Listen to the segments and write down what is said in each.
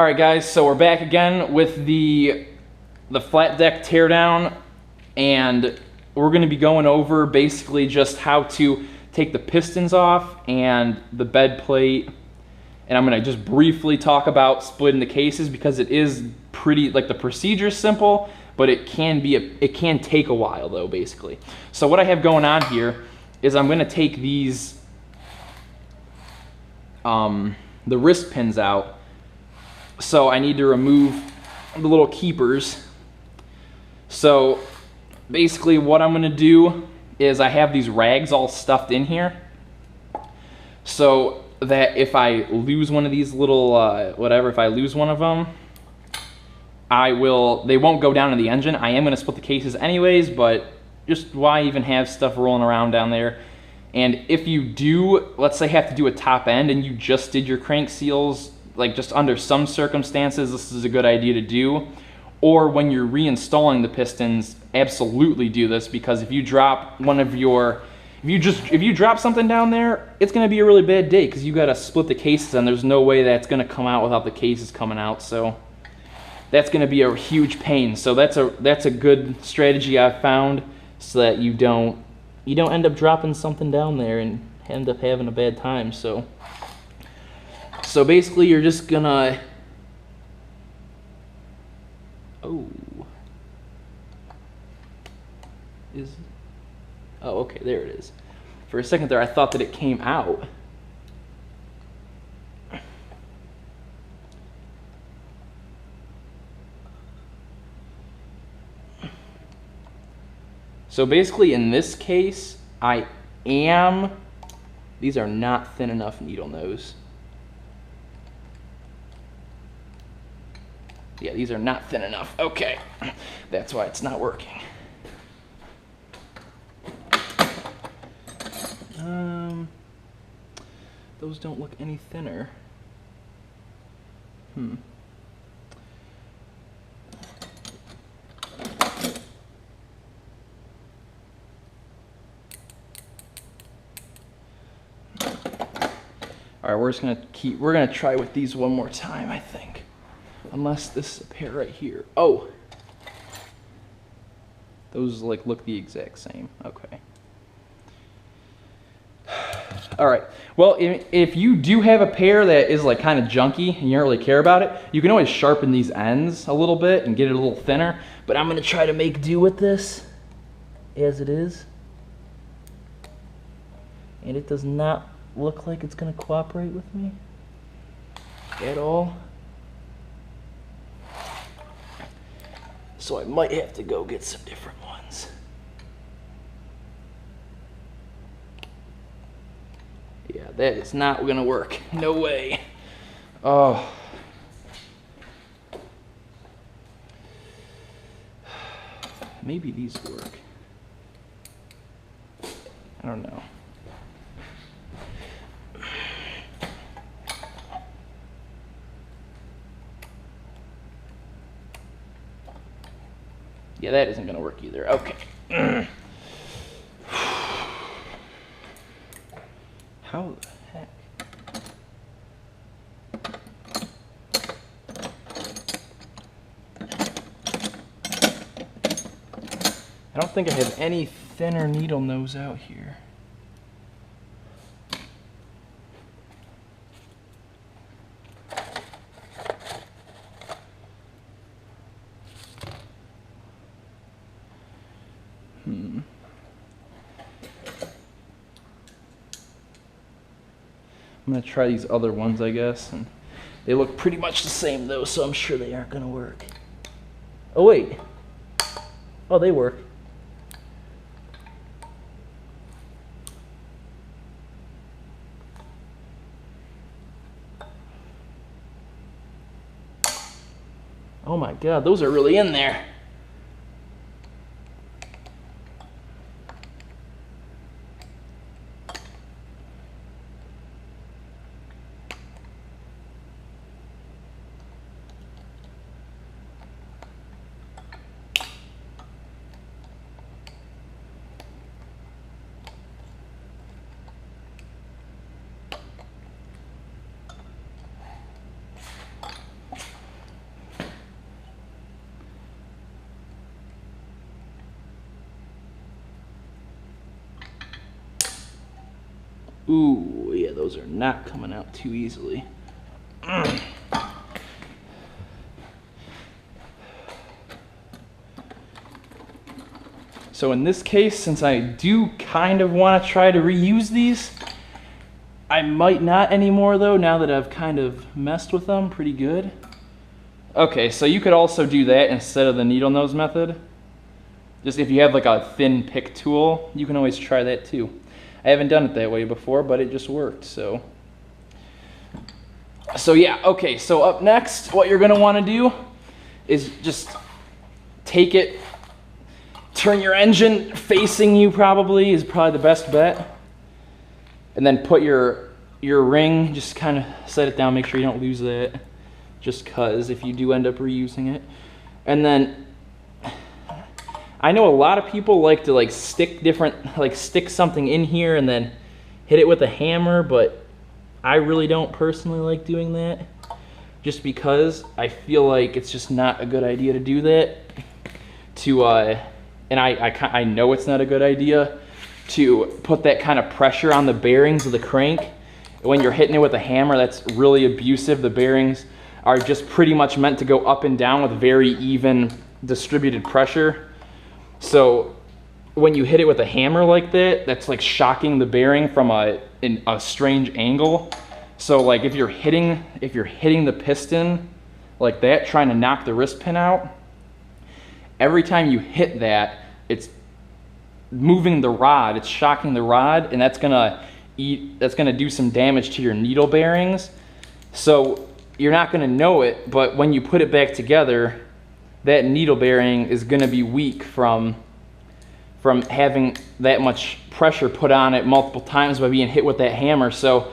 All right, guys, so we're back again with the flat deck teardown, and we're going to be going over basically just how to take the pistons off and the bed plate, and I'm going to just briefly talk about splitting the cases because it is pretty, like, the procedure's simple, but it can take a while though, basically. So what I have going on here is I'm going to take these the wrist pins out. So I need to remove the little keepers. So basically what I'm gonna do is I have these rags all stuffed in here so that if I lose one of these little, if I lose one of them, they won't go down in the engine. I am gonna split the cases anyways, but just why even have stuff rolling around down there? And if you do, let's say, have to do a top end and you just did your crank seals, like just under some circumstances, this is a good idea to do. Or when you're reinstalling the pistons, absolutely do this, because if you drop if you drop something down there, it's gonna be a really bad day because you gotta split the cases and there's no way that's gonna come out without the cases coming out. So that's gonna be a huge pain. So that's a good strategy I've found, so that you don't end up dropping something down there and end up having a bad time. So basically you're just gonna, okay, there it is. For a second there I thought that it came out. So basically in this case, these are not thin enough needle nose. Yeah, these are not thin enough. Okay, that's why it's not working. Those don't look any thinner. All right, we're gonna try with these one more time, I think. Unless this is a pair right here. Oh, those like look the exact same. Okay. All right. Well, if you do have a pair that is like kind of junky and you don't really care about it, you can always sharpen these ends a little bit and get it a little thinner. But I'm gonna try to make do with this as it is. And it does not look like it's gonna cooperate with me at all. So I might have to go get some different ones. Yeah, that is not gonna work. No way. Oh. Maybe these work. I don't know. Yeah, that isn't gonna work either. Okay. How the heck? I don't think I have any thinner needle nose out here. I'm gonna try these other ones, I guess, and they look pretty much the same though, so I'm sure they aren't gonna work. Oh wait. Oh, they work. Oh my God, those are really in there. Ooh, yeah, those are not coming out too easily. So in this case, since I do kind of want to try to reuse these, I might not anymore though, now that I've kind of messed with them pretty good. Okay, so you could also do that instead of the needle nose method. Just if you have like a thin pick tool, you can always try that too. I haven't done it that way before, but it just worked, so yeah, okay, so up next, what you're gonna wanna do is just take it, turn your engine facing you probably, is probably the best bet. And then put your ring, just kind of set it down, make sure you don't lose that, just cause if you do end up reusing it. And then, I know a lot of people like to like stick something in here and then hit it with a hammer, but I really don't personally like doing that, just because I feel like it's just not a good idea to do that. And I know it's not a good idea to put that kind of pressure on the bearings of the crank. When you're hitting it with a hammer, that's really abusive. The bearings are just pretty much meant to go up and down with very even distributed pressure. So when you hit it with a hammer like that, that's like shocking the bearing from a strange angle. So like if you're hitting the piston like that, trying to knock the wrist pin out, every time you hit that, it's moving the rod, it's shocking the rod, and that's gonna do some damage to your needle bearings. So you're not gonna know it, but when you put it back together, that needle bearing is gonna be weak from having that much pressure put on it multiple times by being hit with that hammer. So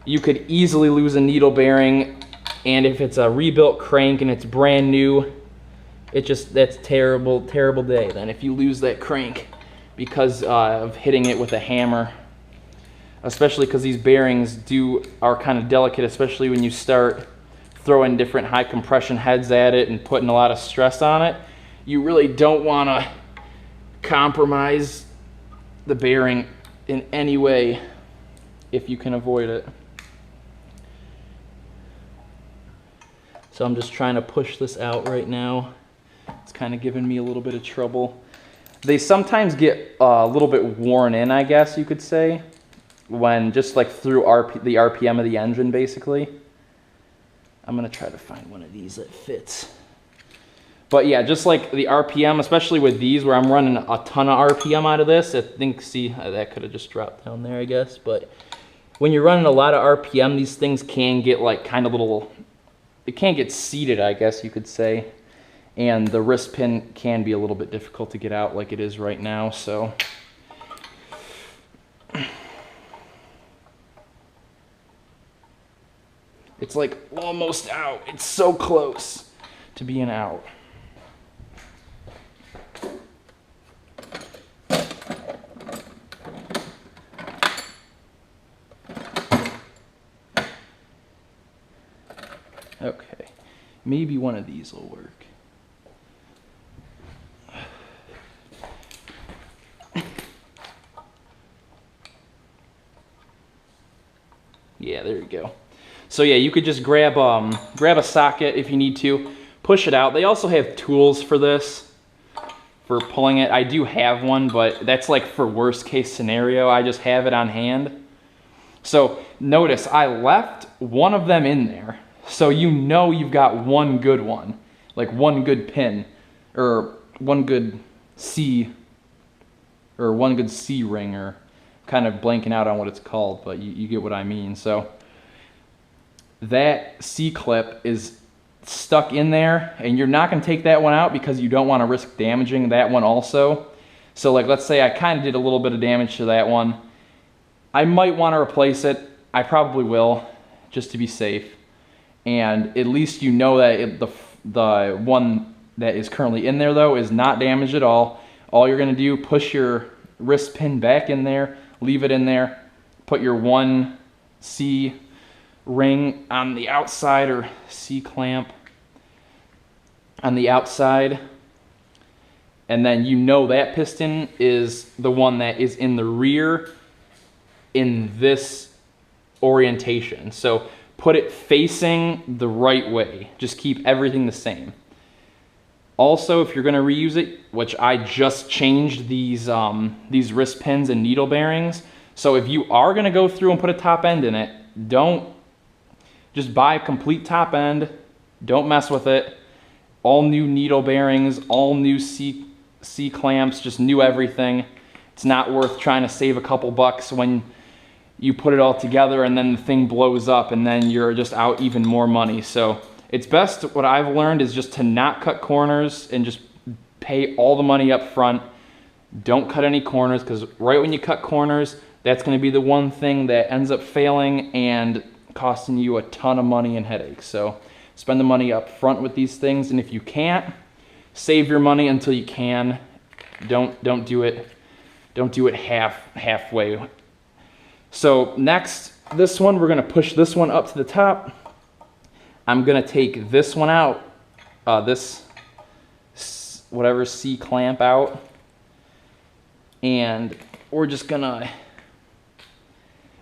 you could easily lose a needle bearing, and if it's a rebuilt crank and it's brand new, that's terrible, terrible day then if you lose that crank because of hitting it with a hammer. Especially because these bearings are kind of delicate, especially when you start throwing different high compression heads at it and putting a lot of stress on it. You really don't want to compromise the bearing in any way if you can avoid it. So I'm just trying to push this out right now. It's kind of giving me a little bit of trouble. They sometimes get a little bit worn in, I guess you could say, when just like through the RPM of the engine basically. I'm gonna try to find one of these that fits. But yeah, just like the RPM, especially with these where I'm running a ton of RPM out of this, I think, see, that could have just dropped down there, I guess. But when you're running a lot of RPM, these things can get like kind of it can get seated, I guess you could say. And the wrist pin can be a little bit difficult to get out like it is right now, so. It's like almost out. It's so close to being out. Okay, maybe one of these will work. Yeah, there you go. So yeah, you could just grab a socket if you need to, push it out. They also have tools for this, for pulling it. I do have one, but that's like for worst case scenario. I just have it on hand. So notice I left one of them in there. So you know you've got one good one, like one good pin, or one good C ring, or kind of blanking out on what it's called, but you get what I mean. So that C-clip is stuck in there, and you're not going to take that one out because you don't want to risk damaging that one also. So like, let's say I kind of did a little bit of damage to that one. I might want to replace it. I probably will, just to be safe. And at least you know that the one that is currently in there though is not damaged at all. All you're going to do, push your wrist pin back in there, leave it in there, put your 1C ring on the outside, or C clamp on the outside, and then you know that piston is the one that is in the rear in this orientation. So put it facing the right way. Just keep everything the same. Also, if you're gonna reuse it, which I just changed these wrist pins and needle bearings. So if you are gonna go through and put a top end in it, just buy a complete top end, don't mess with it. All new needle bearings, all new C clamps, just new everything. It's not worth trying to save a couple bucks when you put it all together and then the thing blows up and then you're just out even more money. So it's best, what I've learned is just to not cut corners and just pay all the money up front. Don't cut any corners, because right when you cut corners, that's going to be the one thing that ends up failing and costing you a ton of money and headaches. So spend the money up front with these things, and if you can't, save your money until you can. Don't do it halfway. So next, this one, we're going to push this one up to the top. I'm going to take this one out, this whatever C clamp out, and we're just going to,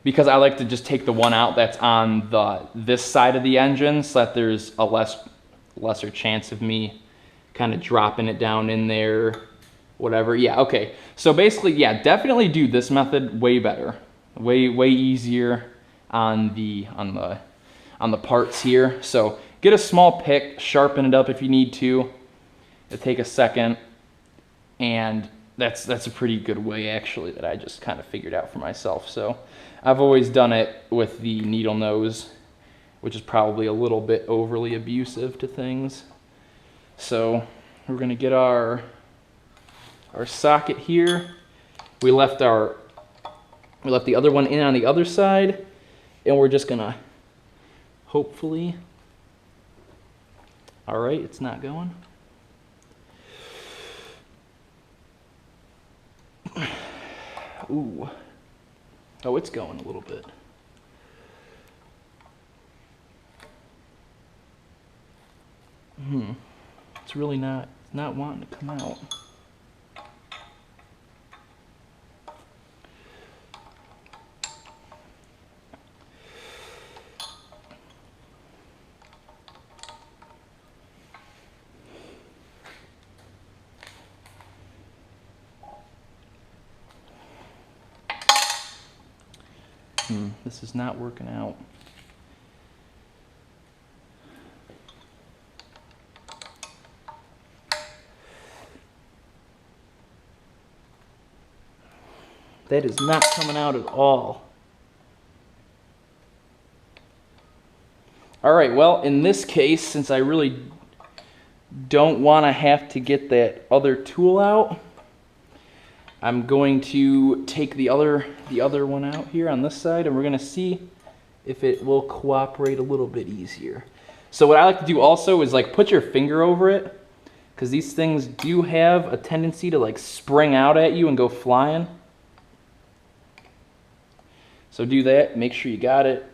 because I like to just take the one out that's on this side of the engine so that there's a lesser chance of me kind of dropping it down in there, whatever. Yeah, okay. So basically, yeah, definitely do this method way better, way easier on the parts here. So get a small pick, sharpen it up if you need to. It'll take a second, and that's a pretty good way actually that I just kind of figured out for myself. So I've always done it with the needle nose, which is probably a little bit overly abusive to things. So we're gonna get our socket here. We left the other one in on the other side, and we're just gonna hopefully, all right, it's not going. Ooh, oh, it's going a little bit. It's really not wanting to come out. This is not working out. That is not coming out at all. All right, well, in this case, since I really don't want to have to get that other tool out, I'm going to take the other one out here on this side, and we're going to see if it will cooperate a little bit easier. So what I like to do also is like put your finger over it, because these things do have a tendency to like spring out at you and go flying. So do that, make sure you got it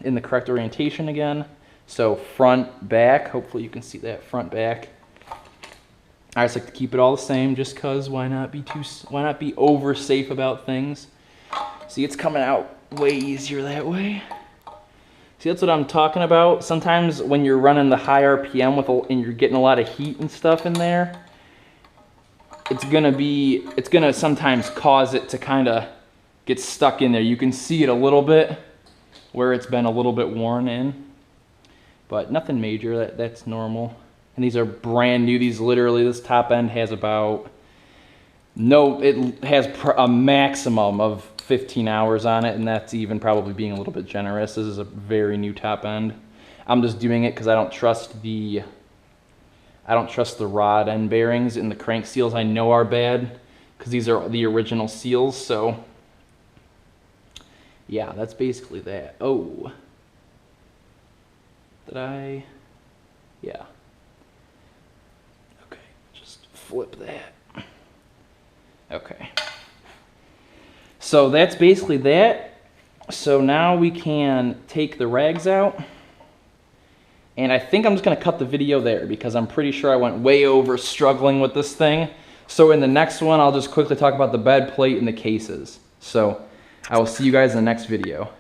in the correct orientation again. So front, back, hopefully you can see that, front, back. I just like to keep it all the same, just cause why not be over safe about things. See, it's coming out way easier that way. See, that's what I'm talking about. Sometimes when you're running the high RPM and you're getting a lot of heat and stuff in there, it's gonna sometimes cause it to kind of get stuck in there. You can see it a little bit where it's been a little bit worn in, but nothing major. That's normal. And these are brand new. These literally, this top end has about, it has a maximum of 15 hours on it, and that's even probably being a little bit generous. This is a very new top end. I'm just doing it because I don't trust the rod end bearings, and the crank seals I know are bad because these are the original seals. So yeah, that's basically that. Oh, yeah. Flip that. Okay. So that's basically that. So now we can take the rags out. And I think I'm just going to cut the video there because I'm pretty sure I went way over struggling with this thing. So in the next one, I'll just quickly talk about the bed plate and the cases. So I will see you guys in the next video.